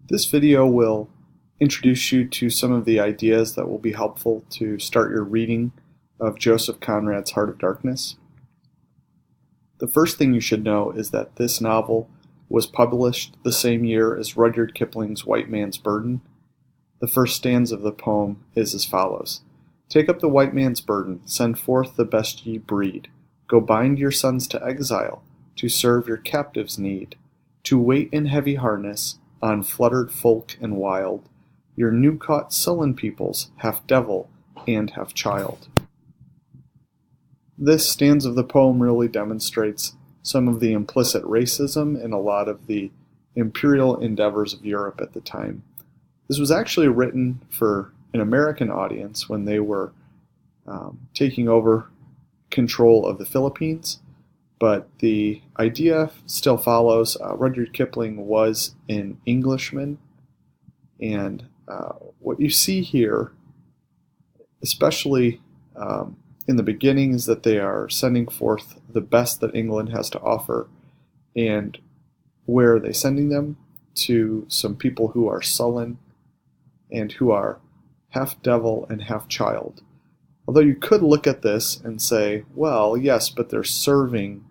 This video will introduce you to some of the ideas that will be helpful to start your reading of Joseph Conrad's Heart of Darkness. The first thing you should know is that this novel was published the same year as Rudyard Kipling's White Man's Burden. The first stanza of the poem is as follows. Take up the white man's burden, send forth the best ye breed. Go bind your sons to exile, to serve your captives' need, to wait in heavy harness on fluttered folk and wild, your new-caught sullen peoples, half devil and half child. This stanza of the poem really demonstrates some of the implicit racism in a lot of the imperial endeavors of Europe at the time. This was actually written for an American audience when they were taking over control of the Philippines, but the idea still follows. Rudyard Kipling was an Englishman, and what you see here, especially in the beginning, is that they are sending forth the best that England has to offer. And where are they sending them? To some people who are sullen and who are half devil and half child. Although you could look at this and say, well, yes, but they're serving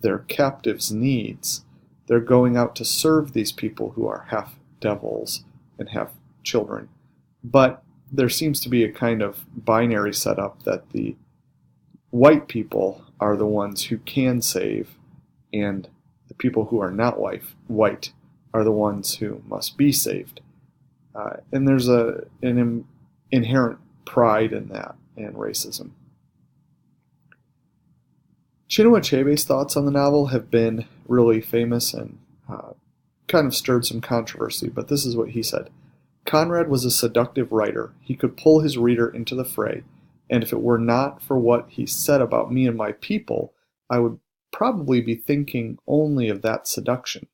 their captives' needs. They're going out to serve these people who are half devils and half children. But there seems to be a kind of binary setup that the white people are the ones who can save, and the people who are not white are the ones who must be saved. And there's an inherent pride in that and racism. Chinua Achebe's thoughts on the novel have been really famous and kind of stirred some controversy, but this is what he said. Conrad was a seductive writer. He could pull his reader into the fray, and if it were not for what he said about me and my people, I would probably be thinking only of that seduction.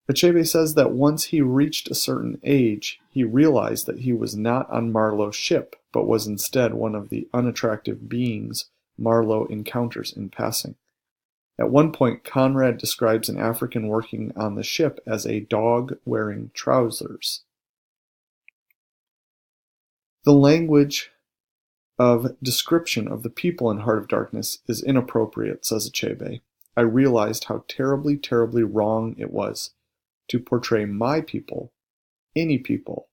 Achebe says that once he reached a certain age, he realized that he was not on Marlowe's ship, but was instead one of the unattractive beings Marlowe encounters in passing. At one point, Conrad describes an African working on the ship as a dog wearing trousers. The language of description of the people in Heart of Darkness is inappropriate, says Achebe. I realized how terribly, terribly wrong it was to portray my people, any people,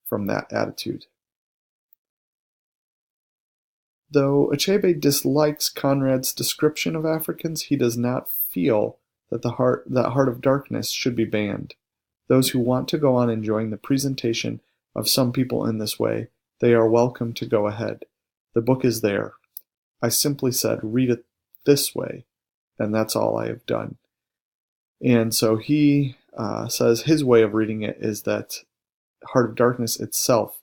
from that attitude. Though Achebe dislikes Conrad's description of Africans, he does not feel that Heart of Darkness should be banned. Those who want to go on enjoying the presentation of some people in this way, they are welcome to go ahead. The book is there. I simply said, read it this way, and that's all I have done. And so he says his way of reading it is that Heart of Darkness itself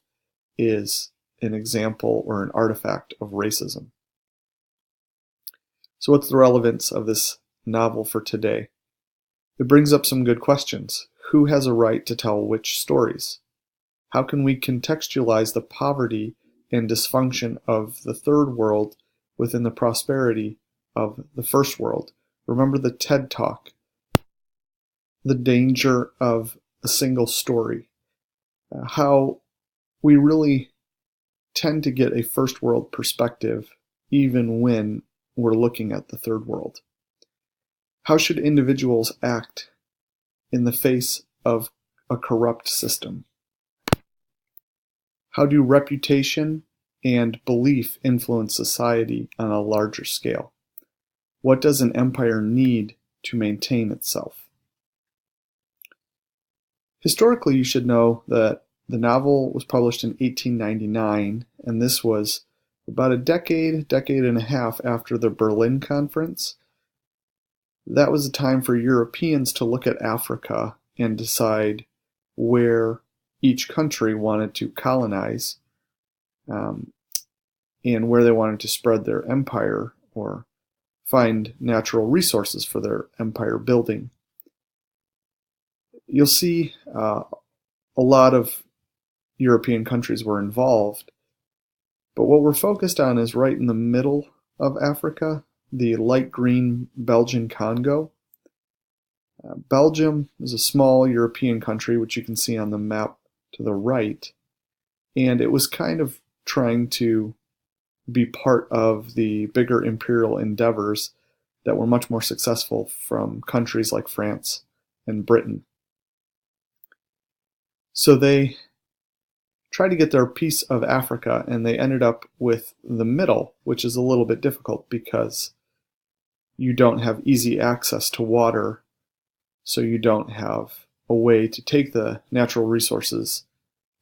is an example or an artifact of racism. So what's the relevance of this novel for today? It brings up some good questions. Who has a right to tell which stories? How can we contextualize the poverty and dysfunction of the third world within the prosperity of the first world? Remember the TED Talk, the danger of a single story, how we really tend to get a first world perspective even when we're looking at the third world. How should individuals act in the face of a corrupt system? How do reputation and belief influence society on a larger scale? What does an empire need to maintain itself? Historically, you should know that the novel was published in 1899, and this was about a decade and a half after the Berlin Conference. That was a time for Europeans to look at Africa and decide where each country wanted to colonize and where they wanted to spread their empire or find natural resources for their empire building. You'll see a lot of European countries were involved, but what we're focused on is right in the middle of Africa, the light green Belgian Congo. Belgium is a small European country, which you can see on the map to the right, and it was kind of trying to be part of the bigger imperial endeavors that were much more successful from countries like France and Britain. So they tried to get their piece of Africa, and they ended up with the middle, which is a little bit difficult because you don't have easy access to water, so you don't have a way to take the natural resources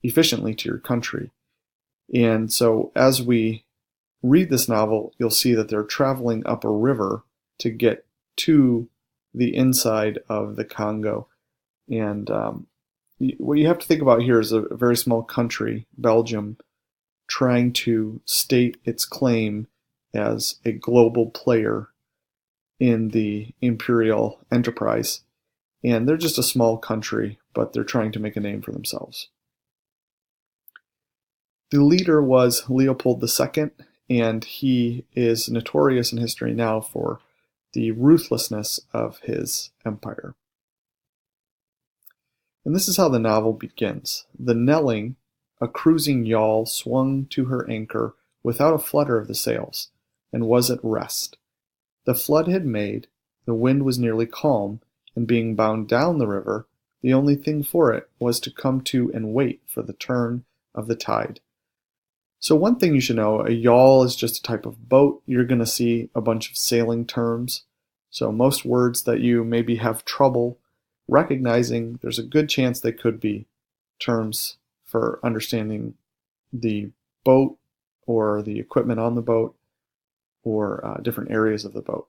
efficiently to your country. And so as we read this novel, you'll see that they're traveling up a river to get to the inside of the Congo. And what you have to think about here is a very small country, Belgium, trying to state its claim as a global player in the imperial enterprise. And they're just a small country, but they're trying to make a name for themselves. The leader was Leopold II, and he is notorious in history now for the ruthlessness of his empire. And this is how the novel begins. The Nelling, a cruising yawl, swung to her anchor without a flutter of the sails, and was at rest. The flood had made, the wind was nearly calm, and being bound down the river, the only thing for it was to come to and wait for the turn of the tide. So one thing you should know, a yawl is just a type of boat. You're going to see a bunch of sailing terms. So most words that you maybe have trouble recognizing, there's a good chance they could be terms for understanding the boat or the equipment on the boat or different areas of the boat.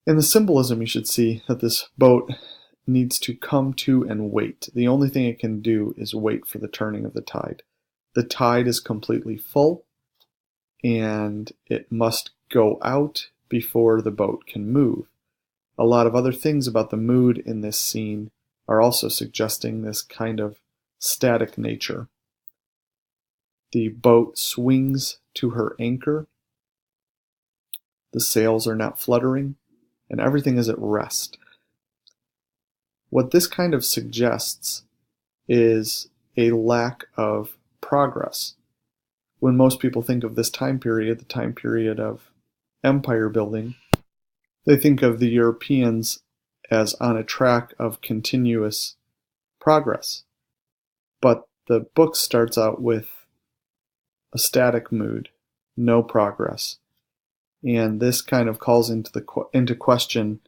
In the symbolism, you should see that this boat needs to come to and wait. The only thing it can do is wait for the turning of the tide. The tide is completely full, and it must go out before the boat can move. A lot of other things about the mood in this scene are also suggesting this kind of static nature. The boat swings to her anchor, the sails are not fluttering, and everything is at rest. What this kind of suggests is a lack of progress. When most people think of this time period, the time period of empire building, they think of the Europeans as on a track of continuous progress. But the book starts out with a static mood, no progress. And this kind of calls into question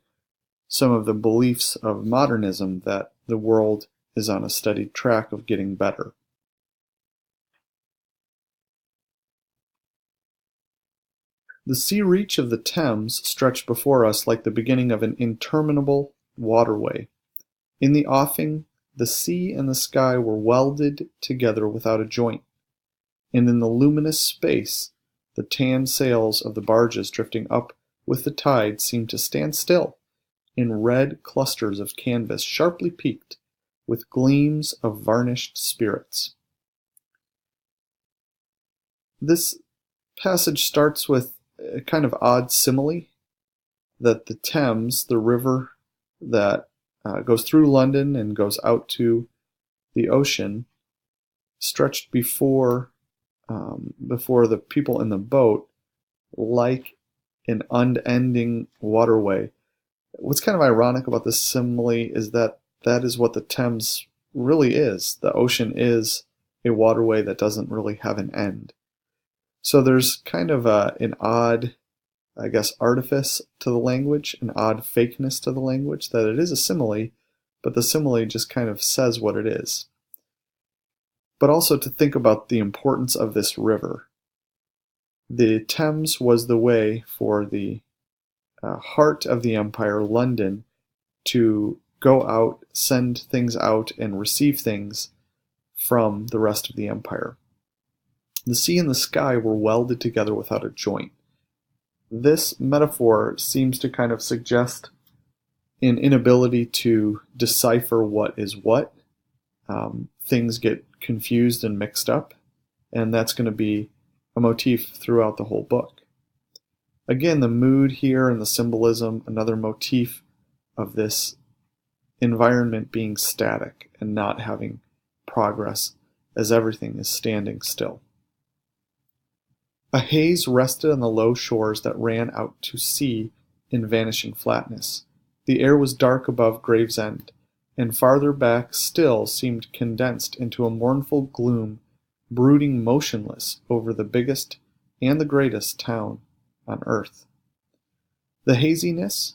some of the beliefs of modernism that the world is on a steady track of getting better. The sea reach of the Thames stretched before us like the beginning of an interminable waterway. In the offing, the sea and the sky were welded together without a joint, and in the luminous space, the tan sails of the barges drifting up with the tide seemed to stand still in red clusters of canvas sharply peaked with gleams of varnished spirits. This passage starts with a kind of odd simile that the Thames, the river that goes through London and goes out to the ocean, stretched before the people in the boat like an unending waterway. What's kind of ironic about this simile is that that is what the Thames really is. The ocean is a waterway that doesn't really have an end. So there's kind of an odd, I guess, artifice to the language, an odd fakeness to the language, that it is a simile, but the simile just kind of says what it is. But also to think about the importance of this river. The Thames was the way for the heart of the empire, London, to go out, send things out, and receive things from the rest of the empire. The sea and the sky were welded together without a joint. This metaphor seems to kind of suggest an inability to decipher what is what. Things get confused and mixed up, and that's going to be a motif throughout the whole book. Again, the mood here and the symbolism, another motif of this environment being static and not having progress as everything is standing still. A haze rested on the low shores that ran out to sea in vanishing flatness. The air was dark above Gravesend, and farther back still seemed condensed into a mournful gloom, brooding motionless over the biggest and the greatest town on earth. The haziness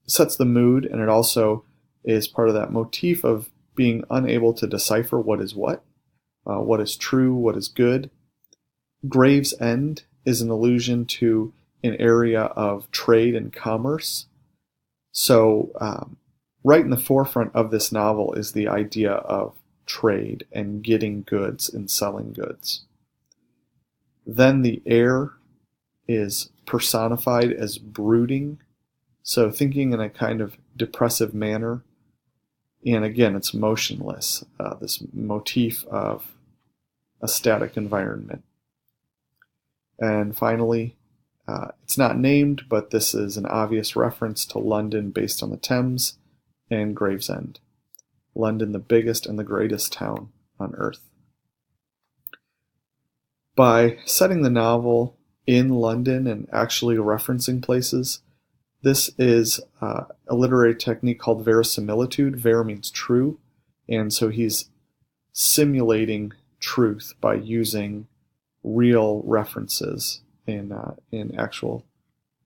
sets the mood, and it also is part of that motif of being unable to decipher what is true, what is good. Gravesend is an allusion to an area of trade and commerce. So right in the forefront of this novel is the idea of trade and getting goods and selling goods. Then the air is personified as brooding, so thinking in a kind of depressive manner. And again, it's motionless, this motif of a static environment. And finally, it's not named, but this is an obvious reference to London based on the Thames and Gravesend. London, the biggest and the greatest town on earth. By setting the novel in London and actually referencing places, this is a literary technique called verisimilitude. Ver means true, and so he's simulating truth by using real references in actual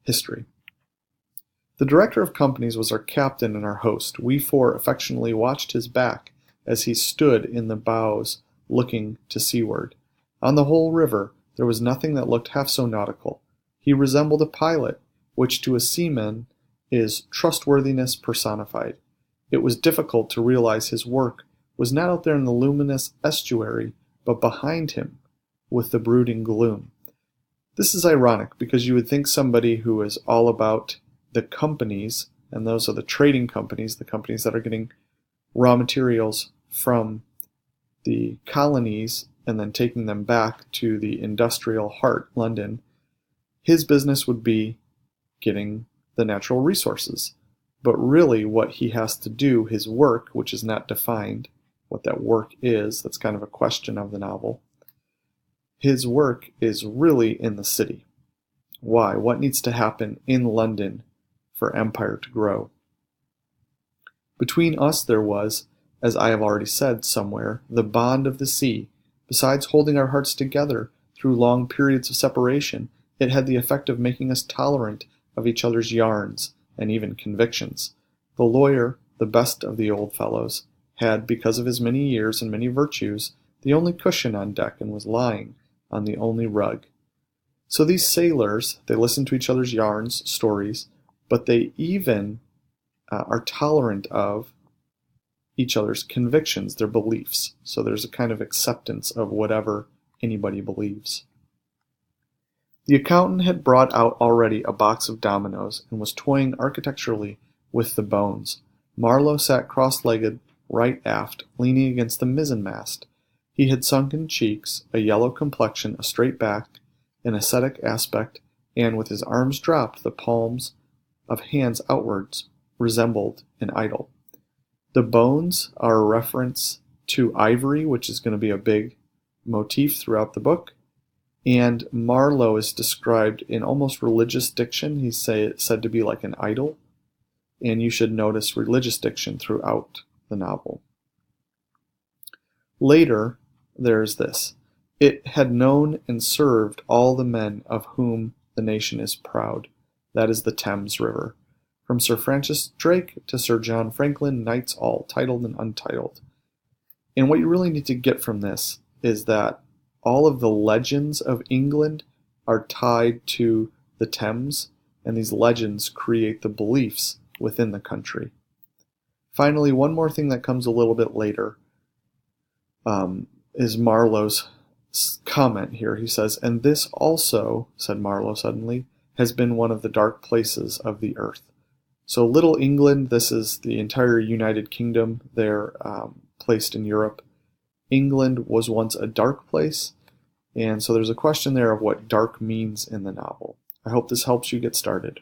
history. The director of companies was our captain and our host. We four affectionately watched his back as he stood in the bows looking to seaward. On the whole river there was nothing that looked half so nautical. He resembled a pilot, which to a seaman is trustworthiness personified. It was difficult to realize his work was not out there in the luminous estuary, but behind him, with the brooding gloom. This is ironic, because you would think somebody who is all about the companies, and those are the trading companies, the companies that are getting raw materials from the colonies and then taking them back to the industrial heart, London, his business would be getting the natural resources. But really what he has to do, his work, which is not defined, what that work is, that's kind of a question of the novel, his work is really in the city. Why? What needs to happen in London for empire to grow? Between us there was, as I have already said somewhere, the bond of the sea. Besides holding our hearts together through long periods of separation, it had the effect of making us tolerant of each other's yarns and even convictions. The lawyer, the best of the old fellows, had, because of his many years and many virtues, the only cushion on deck and was lying on the only rug. So these sailors, they listen to each other's yarns, stories, but they even are tolerant of each other's convictions, their beliefs. So there's a kind of acceptance of whatever anybody believes. The accountant had brought out already a box of dominoes and was toying architecturally with the bones. Marlowe sat cross-legged right aft, leaning against the mizzenmast. He had sunken cheeks, a yellow complexion, a straight back, an ascetic aspect, and with his arms dropped, the palms of hands outwards, resembled an idol. The bones are a reference to ivory, which is going to be a big motif throughout the book. And Marlowe is described in almost religious diction. He's said to be like an idol. And you should notice religious diction throughout the novel. Later, there's this. It had known and served all the men of whom the nation is proud. That is the Thames River. From Sir Francis Drake to Sir John Franklin, knights all, titled and untitled. And what you really need to get from this is that all of the legends of England are tied to the Thames, and these legends create the beliefs within the country. Finally, one more thing that comes a little bit later is Marlowe's comment here. He says, "And this also," said Marlowe suddenly, "has been one of the dark places of the earth." So Little England, this is the entire United Kingdom. They're placed in Europe. England was once a dark place, and so there's a question there of what dark means in the novel. I hope this helps you get started.